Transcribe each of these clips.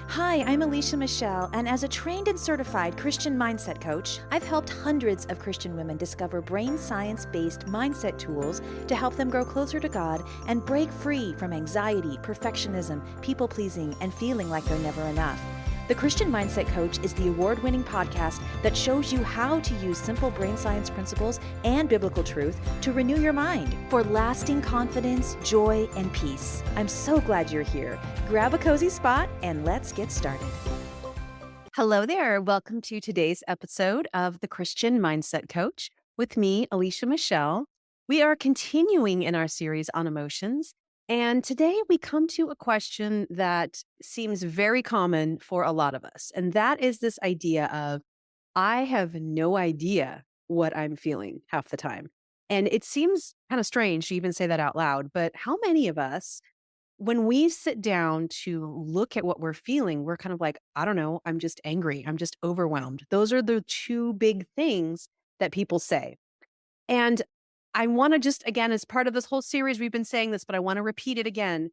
Hi, I'm Alicia Michelle, and as a trained and certified Christian mindset coach, I've helped hundreds of Christian women discover brain science-based mindset tools to help them grow closer to God and break free from anxiety, perfectionism, people-pleasing, and feeling like they're never enough. The Christian Mindset Coach is the award-winning podcast that shows you how to use simple brain science principles and biblical truth to renew your mind for lasting confidence, joy, and peace. I'm so glad you're here. Grab a cozy spot and let's get started. Hello there. Welcome to today's episode of the Christian Mindset Coach with me, Alicia Michelle. We are continuing in our series on emotions. And today we come to a question that seems very common for a lot of us. And that is this idea of, I have no idea what I'm feeling half the time. And it seems kind of strange to even say that out loud, but how many of us, when we sit down to look at what we're feeling, we're kind of like, I don't know, I'm just angry. I'm just overwhelmed. Those are the two big things that people say. And I want to just, again, as part of this whole series, we've been saying this, but I want to repeat it again.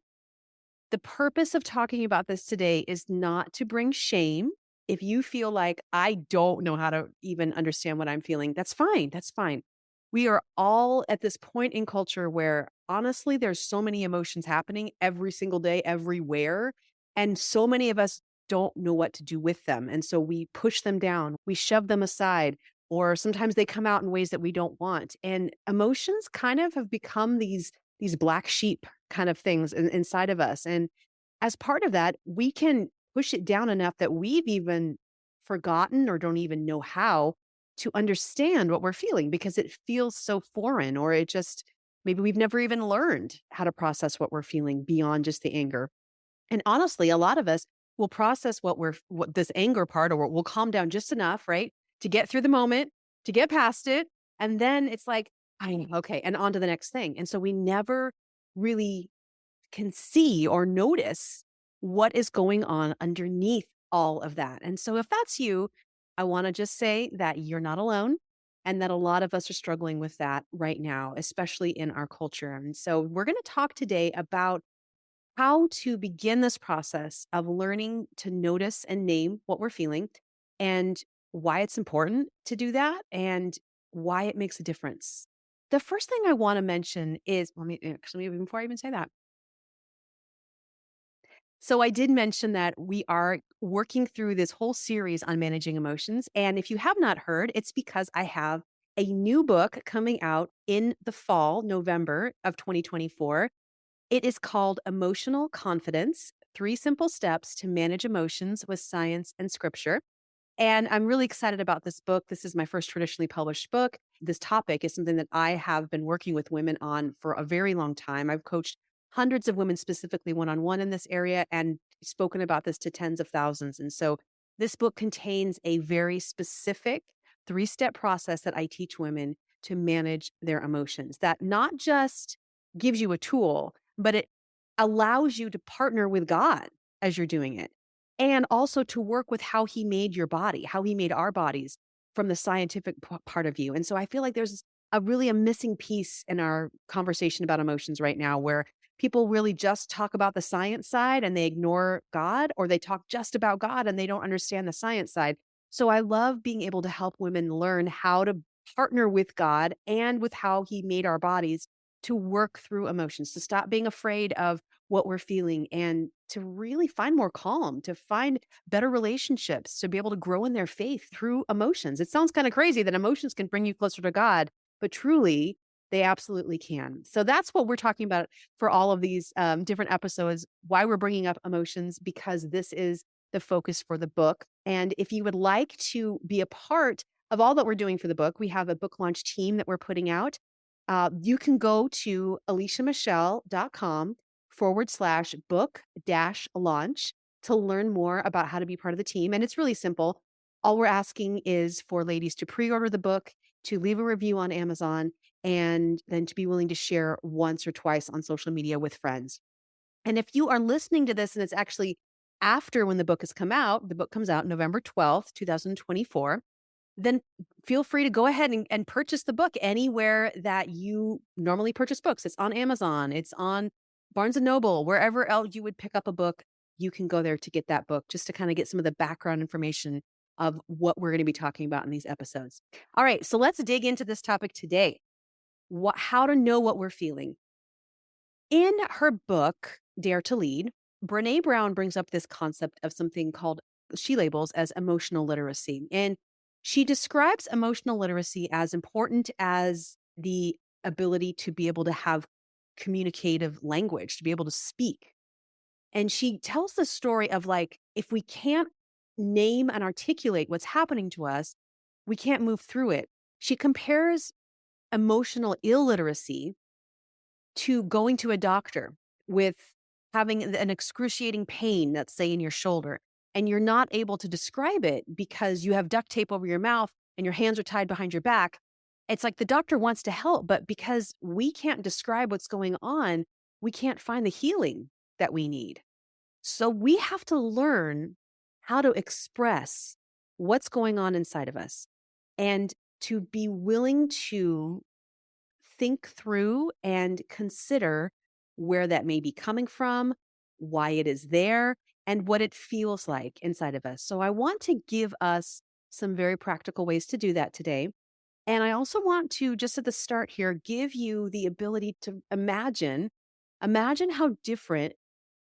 The purpose of talking about this today is not to bring shame. If you feel like I don't know how to even understand what I'm feeling, that's fine. That's fine. We are all at this point in culture where honestly, there's so many emotions happening every single day, everywhere. And so many of us don't know what to do with them. And so we push them down, we shove them aside, or sometimes they come out in ways that we don't want. And emotions kind of have become these black sheep kind of things inside of us. And as part of that, we can push it down enough that we've even forgotten or don't even know how to understand what we're feeling because it feels so foreign, or it just, maybe we've never even learned how to process what we're feeling beyond just the anger. And honestly, a lot of us will process what this anger part, or we'll calm down just enough, right? To get through the moment, to get past it. And then it's like, I okay, and on to the next thing. And so we never really can see or notice what is going on underneath all of that. And so if that's you, I want to just say that you're not alone and that a lot of us are struggling with that right now, especially in our culture. And so we're going to talk today about how to begin this process of learning to notice and name what we're feeling and why it's important to do that and why it makes a difference. The first thing I want to mention is, actually, before I even say that, so I did mention that we are working through this whole series on managing emotions. And if you have not heard, it's because I have a new book coming out in the fall, November of 2024. It is called Emotional Confidence: 3 Simple Steps to Manage Emotions with Science and Scripture. And I'm really excited about this book. This is my first traditionally published book. This topic is something that I have been working with women on for a very long time. I've coached hundreds of women, specifically one-on-one in this area, and spoken about this to tens of thousands. And so this book contains a very specific 3-step process that I teach women to manage their emotions, that not just gives you a tool, but it allows you to partner with God as you're doing it. And also to work with how he made your body, how he made our bodies from the scientific part of you. And so I feel like there's a missing piece in our conversation about emotions right now, where people really just talk about the science side and they ignore God, or they talk just about God and they don't understand the science side. So I love being able to help women learn how to partner with God and with how he made our bodies to work through emotions, to stop being afraid of what we're feeling and to really find more calm, to find better relationships, to be able to grow in their faith through emotions. It sounds kind of crazy that emotions can bring you closer to God, but truly, they absolutely can. So that's what we're talking about for all of these different episodes, why we're bringing up emotions, because this is the focus for the book. And if you would like to be a part of all that we're doing for the book, we have a book launch team that we're putting out. You can go to aliciamichelle.com/book-launch to learn more about how to be part of the team. And it's really simple. All we're asking is for ladies to pre-order the book, to leave a review on Amazon, and then to be willing to share once or twice on social media with friends. And if you are listening to this and it's actually after when the book has come out, the book comes out November 12th, 2024, then feel free to go ahead and purchase the book anywhere that you normally purchase books. It's on Amazon, it's on Barnes and Noble, wherever else you would pick up a book. you can go there to get that book just to kind of get some of the background information of what we're going to be talking about in these episodes. All right, so let's dig into this topic today. How to know what we're feeling. In her book, Dare to Lead, Brene Brown brings up this concept of something called, she labels as emotional literacy. And she describes emotional literacy as important as the ability to be able to have communicative language, to be able to speak. And she tells the story of like, if we can't name and articulate what's happening to us, we can't move through it. She compares emotional illiteracy to going to a doctor with having an excruciating pain, let's say in your shoulder, and you're not able to describe it because you have duct tape over your mouth and your hands are tied behind your back. It's like the doctor wants to help, but because we can't describe what's going on, we can't find the healing that we need. So we have to learn how to express what's going on inside of us and to be willing to think through and consider where that may be coming from, why it is there, and what it feels like inside of us. So I want to give us some very practical ways to do that today. And I also want to, just at the start here, give you the ability to imagine how different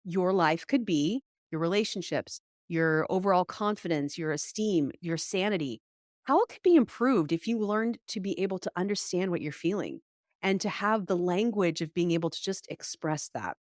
your life could be, your relationships, your overall confidence, your esteem, your sanity, how it could be improved if you learned to be able to understand what you're feeling and to have the language of being able to just express that.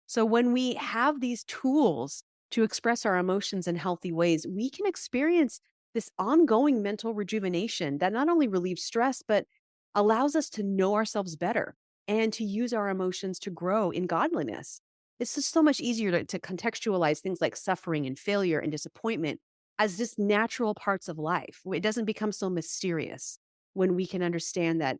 So when we have these tools to express our emotions in healthy ways, we can experience this ongoing mental rejuvenation that not only relieves stress, but allows us to know ourselves better and to use our emotions to grow in godliness. It's just so much easier to contextualize things like suffering and failure and disappointment as just natural parts of life. It doesn't become so mysterious when we can understand that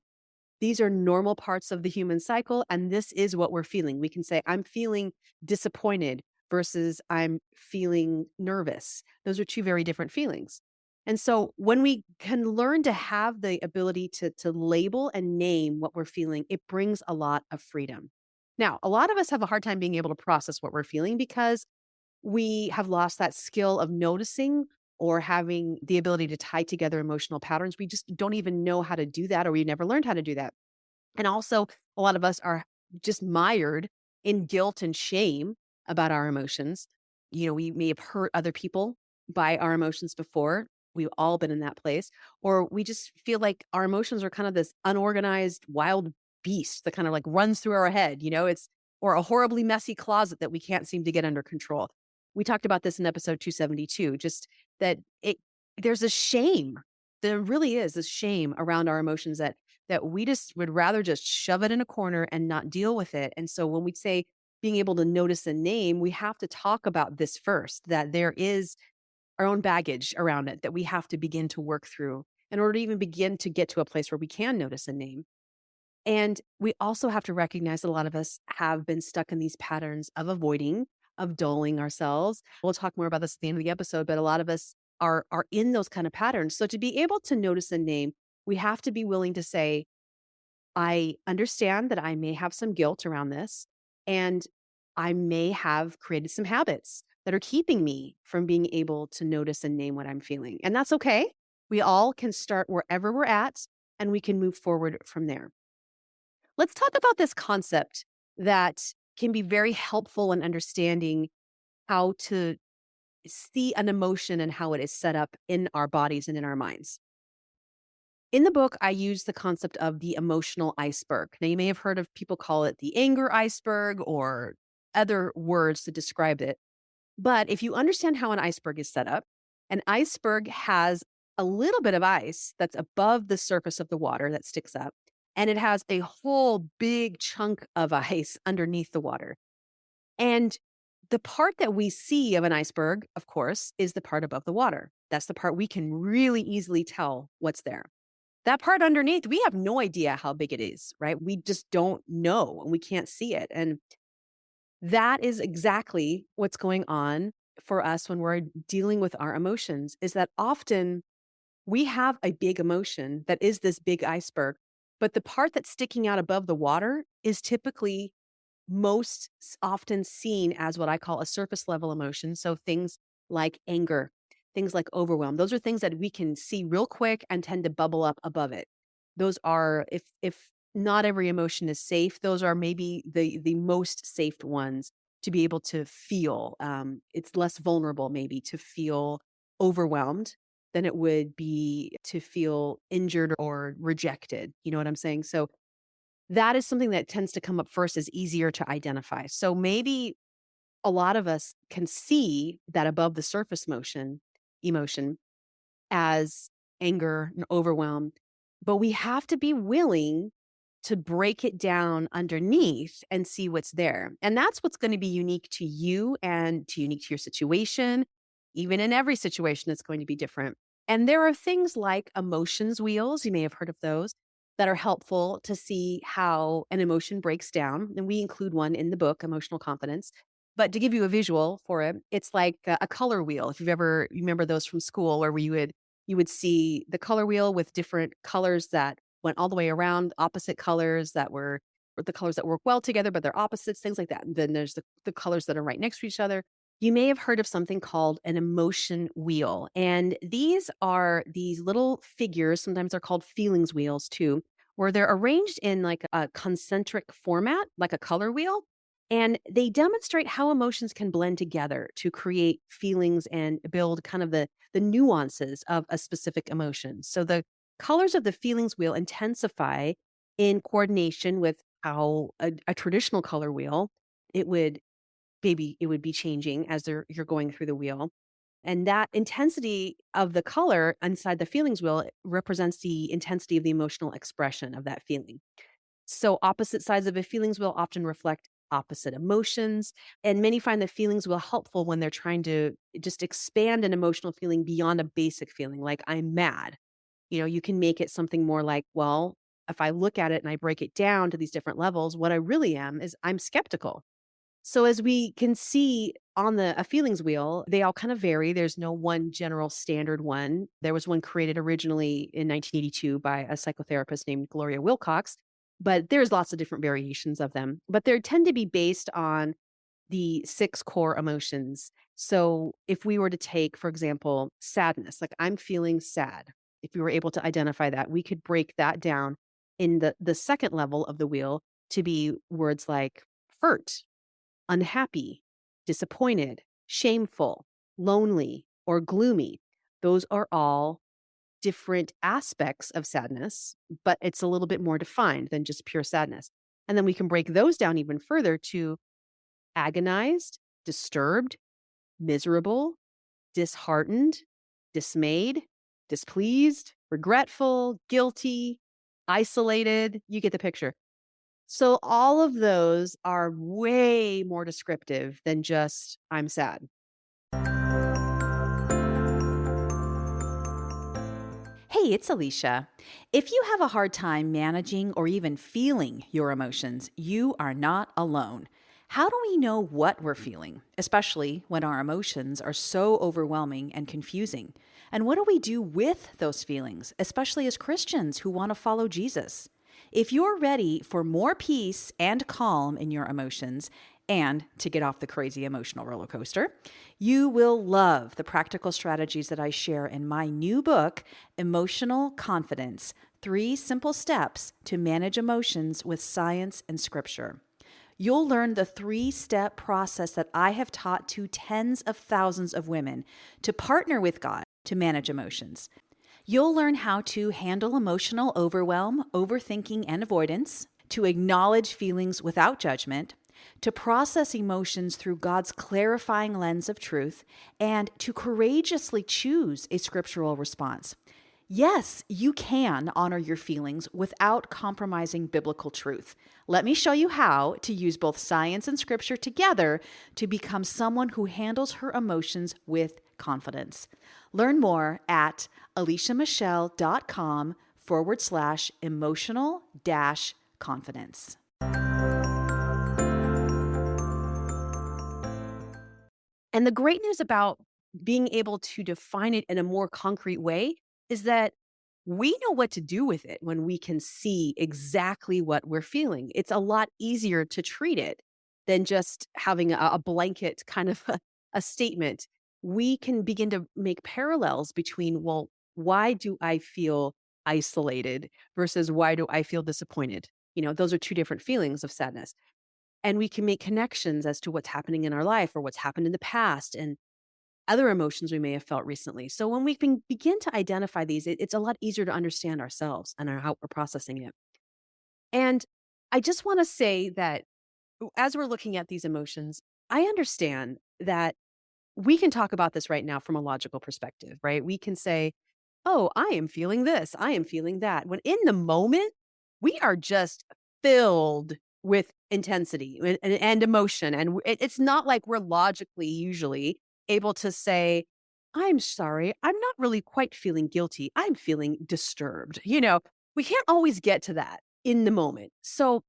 these are normal parts of the human cycle, and this is what we're feeling. We can say, I'm feeling disappointed versus I'm feeling nervous. Those are two very different feelings. And so when we can learn to have the ability to label and name what we're feeling, it brings a lot of freedom. Now, a lot of us have a hard time being able to process what we're feeling because we have lost that skill of noticing or having the ability to tie together emotional patterns. We just don't even know how to do that, or we never learned how to do that. And also, a lot of us are just mired in guilt and shame about our emotions. You know, we may have hurt other people by our emotions before. We've all been in that place. Or we just feel like our emotions are kind of this unorganized wild beast that kind of like runs through our head, or a horribly messy closet that we can't seem to get under control. We talked about this in episode 272, just that there's a shame. There really is this shame around our emotions that we just would rather just shove it in a corner and not deal with it. And so when we say being able to notice a name, we have to talk about this first, that there is our own baggage around it that we have to begin to work through in order to even begin to get to a place where we can notice a name. And we also have to recognize that a lot of us have been stuck in these patterns of avoiding, of dulling ourselves. We'll talk more about this at the end of the episode, but a lot of us are in those kind of patterns. So to be able to notice a name, we have to be willing to say, I understand that I may have some guilt around this, and I may have created some habits that are keeping me from being able to notice and name what I'm feeling. And that's okay. We all can start wherever we're at and we can move forward from there. Let's talk about this concept that can be very helpful in understanding how to see an emotion and how it is set up in our bodies and in our minds. In the book, I use the concept of the emotional iceberg. Now, you may have heard of people call it the anger iceberg or other words to describe it. But if you understand how an iceberg is set up, an iceberg has a little bit of ice that's above the surface of the water that sticks up, and it has a whole big chunk of ice underneath the water. And the part that we see of an iceberg, of course, is the part above the water. That's the part we can really easily tell what's there. That part underneath, we have no idea how big it is, right? We just don't know and we can't see it. And that is exactly what's going on for us when we're dealing with our emotions, is that often we have a big emotion that is this big iceberg, but the part that's sticking out above the water is typically often seen as what I call a surface level emotion. So things like anger, things like overwhelm, those are things that we can see real quick and tend to bubble up above it. Those are, if not every emotion is safe, those are maybe the most safe ones to be able to feel. It's less vulnerable maybe to feel overwhelmed than it would be to feel injured or rejected. You know what I'm saying? So that is something that tends to come up first, is easier to identify. So maybe a lot of us can see that above the surface emotion as anger and overwhelm, but we have to be willing to break it down underneath and see what's there. And that's what's going to be unique to you and unique to your situation. Even in every situation, it's going to be different. And there are things like emotions wheels, you may have heard of those, that are helpful to see how an emotion breaks down. And we include one in the book, Emotional Confidence. But to give you a visual for it, it's like a color wheel. If you've ever you remember those from school, where you would see the color wheel with different colors that went all the way around, opposite colors that were or the colors that work well together, but they're opposites, things like that. And then there's the colors that are right next to each other. You may have heard of something called an emotion wheel. And these are these little figures, sometimes they're called feelings wheels too, where they're arranged in like a concentric format, like a color wheel. And they demonstrate how emotions can blend together to create feelings and build kind of the nuances of a specific emotion. So the colors of the feelings wheel intensify in coordination with how a traditional color wheel, it would it would be changing as you're going through the wheel. And that intensity of the color inside the feelings wheel represents the intensity of the emotional expression of that feeling. So opposite sides of a feelings wheel often reflect opposite emotions. And many find the feelings wheel helpful when they're trying to just expand an emotional feeling beyond a basic feeling, like I'm mad. You can make it something more like, well, if I look at it and I break it down to these different levels, what I really am is I'm skeptical. So as we can see on the a feelings wheel, they all kind of vary. There's no one general standard one. There was one created originally in 1982 by a psychotherapist named Gloria Wilcox, but there's lots of different variations of them. But they tend to be based on the six core emotions. So if we were to take, for example, sadness, like I'm feeling sad, if we were able to identify that, we could break that down in the second level of the wheel to be words like hurt, unhappy, disappointed, shameful, lonely, or gloomy. Those are all different aspects of sadness, but it's a little bit more defined than just pure sadness. And then we can break those down even further to agonized, disturbed, miserable, disheartened, dismayed, displeased, regretful, guilty, isolated. You get the picture. So all of those are way more descriptive than just I'm sad. Hey, it's Alicia. If you have a hard time managing or even feeling your emotions, you are not alone. How do we know what we're feeling, especially when our emotions are so overwhelming and confusing? And what do we do with those feelings, especially as Christians who want to follow Jesus? If you're ready for more peace and calm in your emotions and to get off the crazy emotional roller coaster, you will love the practical strategies that I share in my new book, Emotional Confidence: 3 Simple Steps to Manage Emotions with Science and Scripture. You'll learn the 3-step process that I have taught to tens of thousands of women to partner with God to manage emotions. You'll learn how to handle emotional overwhelm, overthinking, and avoidance, to acknowledge feelings without judgment, to process emotions through God's clarifying lens of truth, and to courageously choose a scriptural response. Yes, you can honor your feelings without compromising biblical truth. Let me show you how to use both science and scripture together to become someone who handles her emotions with confidence. Learn more at aliciamichelle.com/emotional-confidence. And the great news about being able to define it in a more concrete way is that we know what to do with it when we can see exactly what we're feeling. It's a lot easier to treat it than just having a blanket kind of a statement. We can begin to make parallels between, well, why do I feel isolated versus why do I feel disappointed? Those are two different feelings of sadness. And we can make connections as to what's happening in our life or what's happened in the past and other emotions we may have felt recently. So when we can begin to identify these, it's a lot easier to understand ourselves and how we're processing it. And I just want to say that as we're looking at these emotions, I understand that we can talk about this right now from a logical perspective, right? We can say, oh, I am feeling this, I am feeling that. When in the moment, we are just filled with intensity and emotion. And it's not like we're logically usually able to say, I'm sorry, I'm not really quite feeling guilty. I'm feeling disturbed. We can't always get to that in the moment. So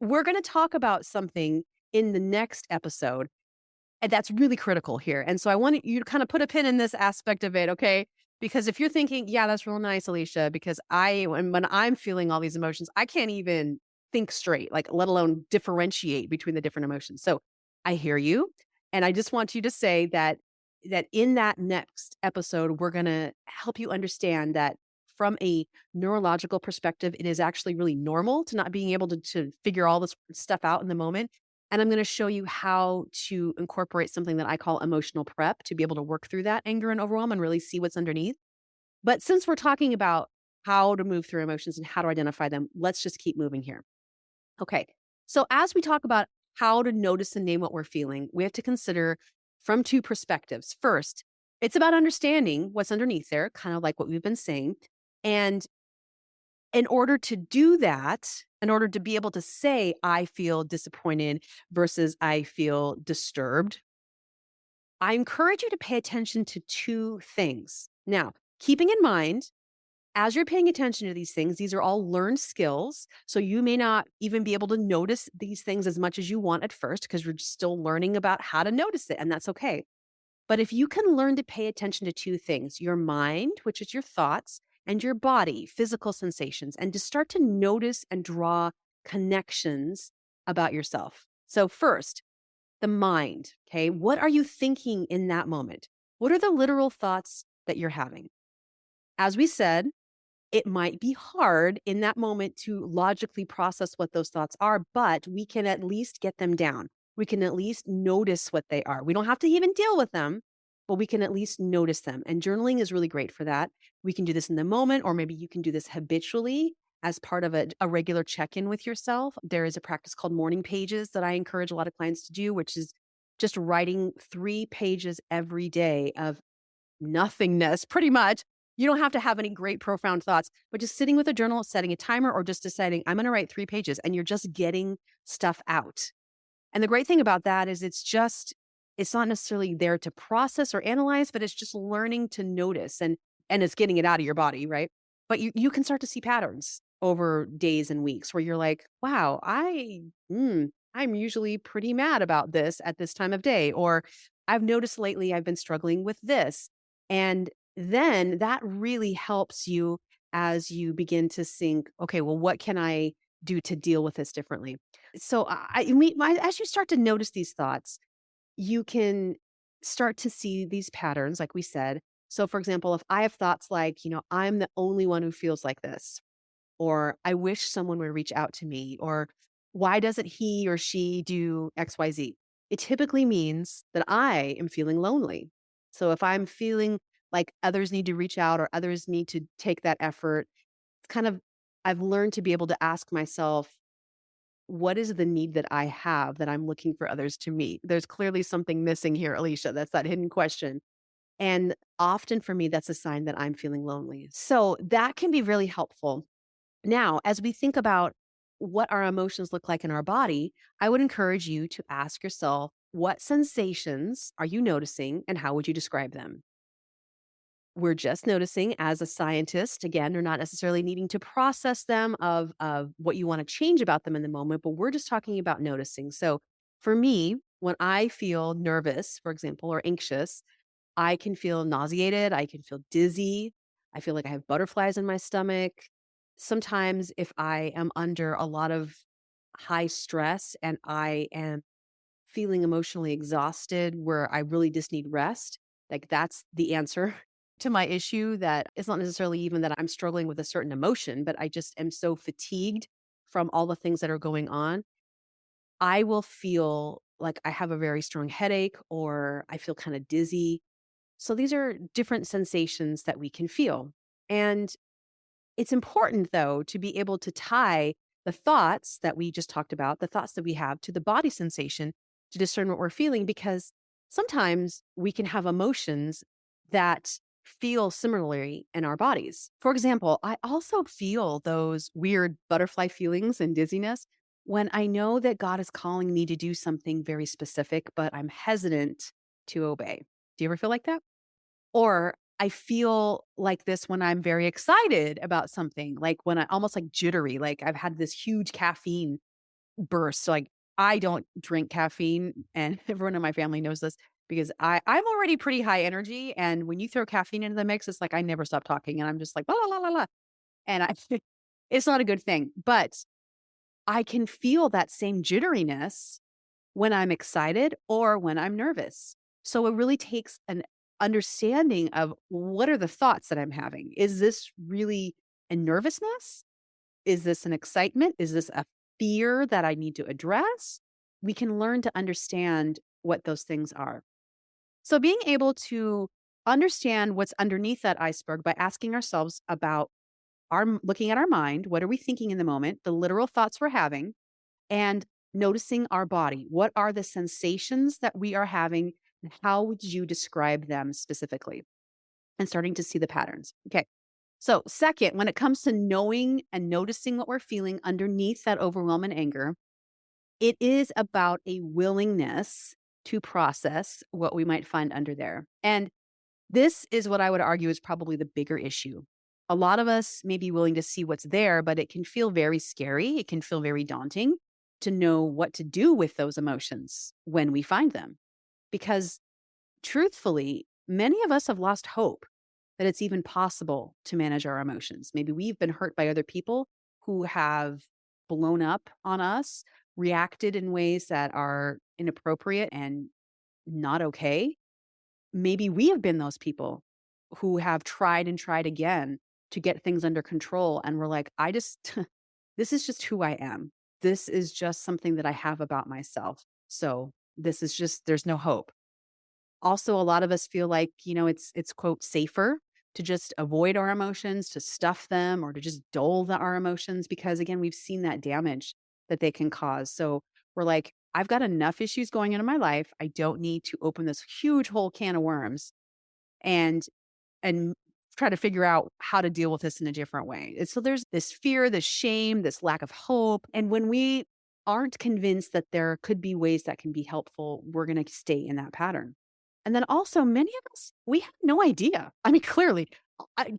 we're going to talk about something in the next episode and that's really critical here. And so I want you to kind of put a pin in this aspect of it, okay? Because if you're thinking, yeah, that's real nice, Alicia, because when I'm feeling all these emotions, I can't even think straight, like let alone differentiate between the different emotions. So I hear you. And I just want you to say that in that next episode, we're going to help you understand that from a neurological perspective, it is actually really normal to not being able to figure all this stuff out in the moment. And I'm going to show you how to incorporate something that I call emotional prep to be able to work through that anger and overwhelm and really see what's underneath. But since we're talking about how to move through emotions and how to identify them, let's just keep moving here. Okay. So as we talk about how to notice and name what we're feeling, we have to consider from two perspectives. First, it's about understanding what's underneath there, kind of like what we've been saying. And in order to do that, in order to be able to say, I feel disappointed versus I feel disturbed, I encourage you to pay attention to two things. Now, keeping in mind, as you're paying attention to these things, these are all learned skills. So you may not even be able to notice these things as much as you want at first because you're still learning about how to notice it, and that's okay. But if you can learn to pay attention to two things, your mind, which is your thoughts, and your body, physical sensations, and to start to notice and draw connections about yourself. So, first, the mind, okay? What are you thinking in that moment? What are the literal thoughts that you're having? As we said, it might be hard in that moment to logically process what those thoughts are, but we can at least get them down. We can at least notice what they are. We don't have to even deal with them, but we can at least notice them. And journaling is really great for that. We can do this in the moment, or maybe you can do this habitually as part of a regular check in with yourself. There is a practice called morning pages that I encourage a lot of clients to do, which is just writing 3 pages every day of nothingness, pretty much. You don't have to have any great profound thoughts, but just sitting with a journal, setting a timer, or just deciding, I'm going to write 3 pages, and you're just getting stuff out. And the great thing about that is it's not necessarily there to process or analyze, but it's just learning to notice and it's getting it out of your body, right? But you can start to see patterns over days and weeks where you're like, wow, I'm usually pretty mad about this at this time of day, or I've noticed lately I've been struggling with this. And then that really helps you as you begin to think, okay, well, what can I do to deal with this differently? So as you start to notice these thoughts, you can start to see these patterns, like we said. So, for example, if I have thoughts like, I'm the only one who feels like this, or I wish someone would reach out to me, or why doesn't he or she do XYZ? It typically means that I am feeling lonely. So if I'm feeling like others need to reach out or others need to take that effort, it's kind of, I've learned to be able to ask myself, what is the need that I have that I'm looking for others to meet? There's clearly something missing here, Alicia. That's that hidden question. And often for me, that's a sign that I'm feeling lonely. So that can be really helpful. Now, as we think about what our emotions look like in our body, I would encourage you to ask yourself, what sensations are you noticing and how would you describe them? We're just noticing as a scientist, again, you're not necessarily needing to process them of what you want to change about them in the moment, but we're just talking about noticing. So for me, when I feel nervous, for example, or anxious, I can feel nauseated. I can feel dizzy. I feel like I have butterflies in my stomach. Sometimes if I am under a lot of high stress and I am feeling emotionally exhausted where I really just need rest. Like that's the answer to my issue, that it's not necessarily even that I'm struggling with a certain emotion, but I just am so fatigued from all the things that are going on. I will feel like I have a very strong headache or I feel kind of dizzy. So these are different sensations that we can feel. And it's important, though, to be able to tie the thoughts that we just talked about, the thoughts that we have, to the body sensation to discern what we're feeling, because sometimes we can have emotions that feel similarly in our bodies. For example, I also feel those weird butterfly feelings and dizziness when I know that God is calling me to do something very specific, but I'm hesitant to obey. Do you ever feel like that? Or I feel like this when I'm very excited about something, like when I almost like jittery, like I've had this huge caffeine burst. So like I don't drink caffeine, and everyone in my family knows this because I'm already pretty high energy. And when you throw caffeine into the mix, it's like I never stop talking and I'm just like la la la la la. And I it's not a good thing. But I can feel that same jitteriness when I'm excited or when I'm nervous. So it really takes an understanding of what are the thoughts that I'm having. Is this really a nervousness? Is this an excitement? Is this a fear that I need to address? We can learn to understand what those things are. So being able to understand what's underneath that iceberg by asking ourselves about looking at our mind, what are we thinking in the moment, the literal thoughts we're having, and noticing our body. What are the sensations that we are having? And how would you describe them specifically? And starting to see the patterns. Okay. So, second, when it comes to knowing and noticing what we're feeling underneath that overwhelm and anger, it is about a willingness to process what we might find under there. And this is what I would argue is probably the bigger issue. A lot of us may be willing to see what's there, but it can feel very scary. It can feel very daunting to know what to do with those emotions when we find them. Because truthfully, many of us have lost hope that it's even possible to manage our emotions. Maybe we've been hurt by other people who have blown up on us, reacted in ways that are inappropriate and not okay. Maybe we have been those people who have tried and tried again to get things under control. And we're like, I just, this is just who I am. This is just something that I have about myself. So this is just, there's no hope. Also, a lot of us feel like, it's quote, safer to just avoid our emotions, to stuff them, or to just dull our emotions, because again, we've seen that damage that they can cause. So we're like, I've got enough issues going on in my life. I don't need to open this huge whole can of worms and and try to figure out how to deal with this in a different way. And so there's this fear, this shame, this lack of hope. And when we aren't convinced that there could be ways that can be helpful, we're going to stay in that pattern. And then also, many of us, we have no idea. I mean, clearly,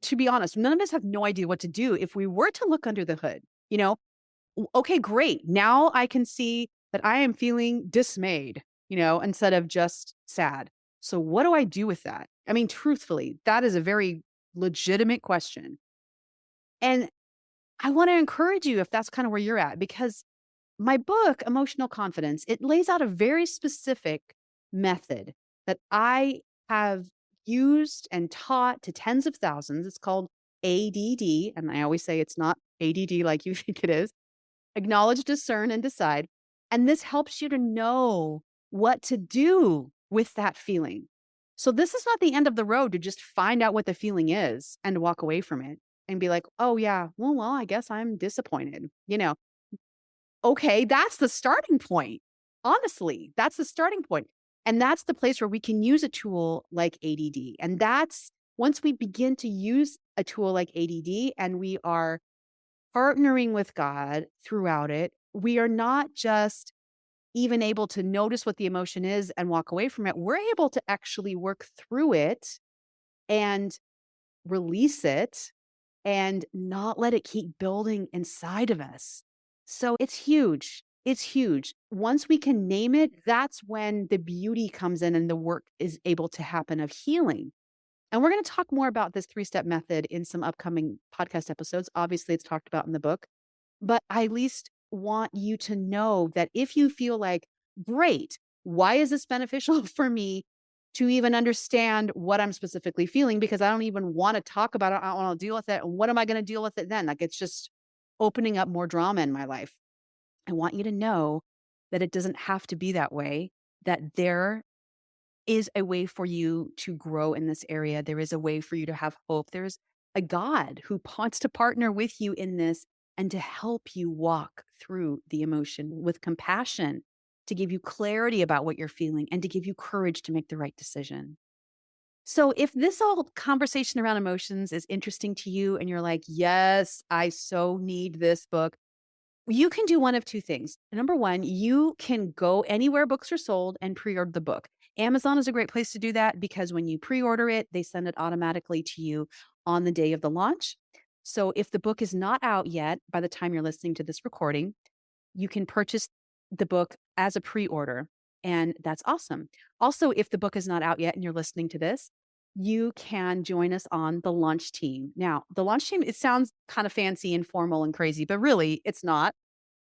to be honest, none of us have no idea what to do if we were to look under the hood. Okay, great. Now I can see that I am feeling dismayed, instead of just sad. So what do I do with that? I mean, truthfully, that is a very legitimate question. And I want to encourage you if that's kind of where you're at, because my book, Emotional Confidence, it lays out a very specific method that I have used and taught to tens of thousands. It's called ADD. And I always say it's not ADD like you think it is. Acknowledge, discern, and decide. And this helps you to know what to do with that feeling. So this is not the end of the road to just find out what the feeling is and walk away from it and be like, oh yeah, well, I guess I'm disappointed. Okay, that's the starting point. Honestly, that's the starting point. And that's the place where we can use a tool like ADD. And that's once we begin to use a tool like ADD and we are partnering with God throughout it, we are not just even able to notice what the emotion is and walk away from it. We're able to actually work through it and release it and not let it keep building inside of us. So it's huge. It's huge. Once we can name it, that's when the beauty comes in and the work is able to happen of healing. And we're going to talk more about this 3-step method in some upcoming podcast episodes. Obviously, it's talked about in the book, but I at least want you to know that if you feel like, great, Why is this beneficial for me to even understand what I'm specifically feeling? Because I don't even want to talk about it. I don't want to deal with it. And what am I going to deal with it then? Like, it's just opening up more drama in my life. I want you to know that it doesn't have to be that way, that there is a way for you to grow in this area. There is a way for you to have hope. There's a God who wants to partner with you in this and to help you walk through the emotion with compassion, to give you clarity about what you're feeling and to give you courage to make the right decision. So if this whole conversation around emotions is interesting to you and you're like, yes, I so need this book, you can do one of two things. Number one, you can go anywhere books are sold and pre-order the book. Amazon is a great place to do that because when you pre-order it, they send it automatically to you on the day of the launch. So if the book is not out yet, by the time you're listening to this recording, you can purchase the book as a pre-order, and that's awesome. Also, if the book is not out yet and you're listening to this, you can join us on the launch team. Now, the launch team, it sounds kind of fancy and formal and crazy, but really it's not.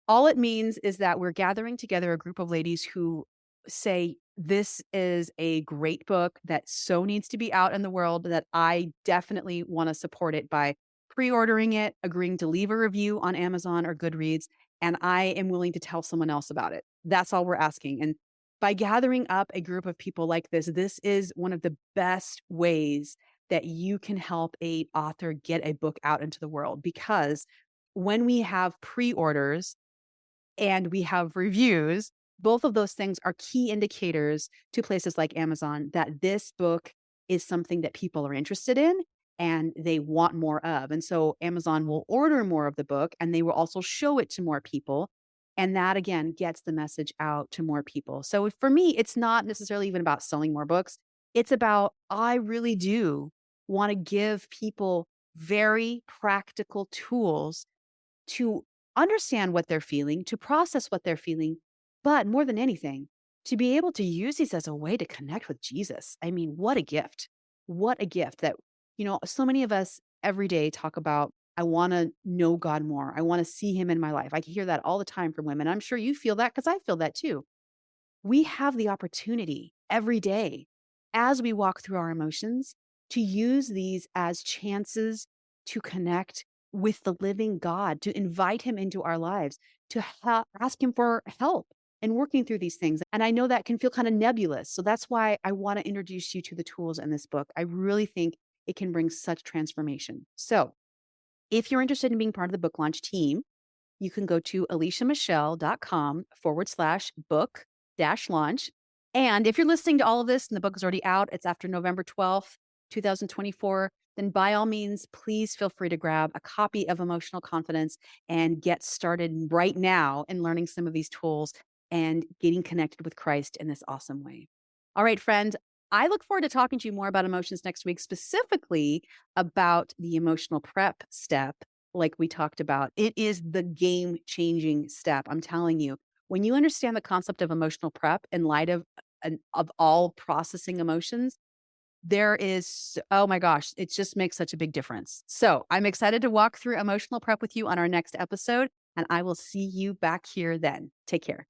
All it means is that we're gathering together a group of ladies who say, this is a great book that so needs to be out in the world that I definitely want to support it by pre-ordering it, agreeing to leave a review on Amazon or Goodreads, and I am willing to tell someone else about it. That's all we're asking. And by gathering up a group of people like this is one of the best ways that you can help a author get a book out into the world, because when we have pre-orders and we have reviews, both of those things are key indicators to places like Amazon that this book is something that people are interested in and they want more of. And so Amazon will order more of the book and they will also show it to more people. And that again gets the message out to more people. So for me, it's not necessarily even about selling more books. It's about, I really do want to give people very practical tools to understand what they're feeling, to process what they're feeling, but more than anything, to be able to use these as a way to connect with Jesus. I mean, what a gift. What a gift that, so many of us every day talk about, I want to know God more. I want to see him in my life. I can hear that all the time from women. I'm sure you feel that because I feel that too. We have the opportunity every day as we walk through our emotions to use these as chances to connect with the living God, to invite him into our lives, to ask him for help in working through these things. And I know that can feel kind of nebulous. So that's why I want to introduce you to the tools in this book. I really think it can bring such transformation. So if you're interested in being part of the book launch team, you can go to aliciamichelle.com/book-launch. And if you're listening to all of this and the book is already out, it's after November 12th, 2024, then by all means, please feel free to grab a copy of Emotional Confidence and get started right now in learning some of these tools and getting connected with Christ in this awesome way. All right, friend, I look forward to talking to you more about emotions next week, specifically about the emotional prep step, like we talked about. It is the game-changing step. I'm telling you, when you understand the concept of emotional prep in light of all processing emotions, there is, oh my gosh, it just makes such a big difference. So I'm excited to walk through emotional prep with you on our next episode, and I will see you back here then. Take care.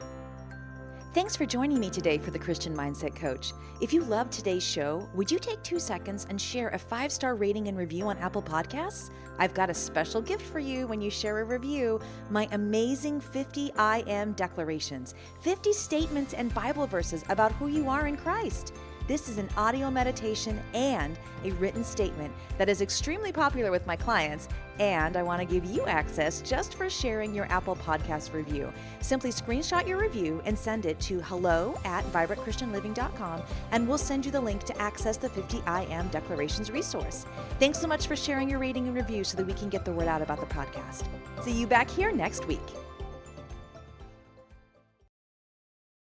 Thanks for joining me today for the Christian Mindset Coach. If you loved today's show, would you take 2 seconds and share a 5-star rating and review on Apple Podcasts? I've got a special gift for you when you share a review, my amazing 50 I Am declarations, 50 statements and Bible verses about who you are in Christ. This is an audio meditation and a written statement that is extremely popular with my clients, and I want to give you access just for sharing your Apple Podcast review. Simply screenshot your review and send it to hello@vibrantchristianliving.com, and we'll send you the link to access the 50 I Am Declarations resource. Thanks so much for sharing your rating and review so that we can get the word out about the podcast. See you back here next week.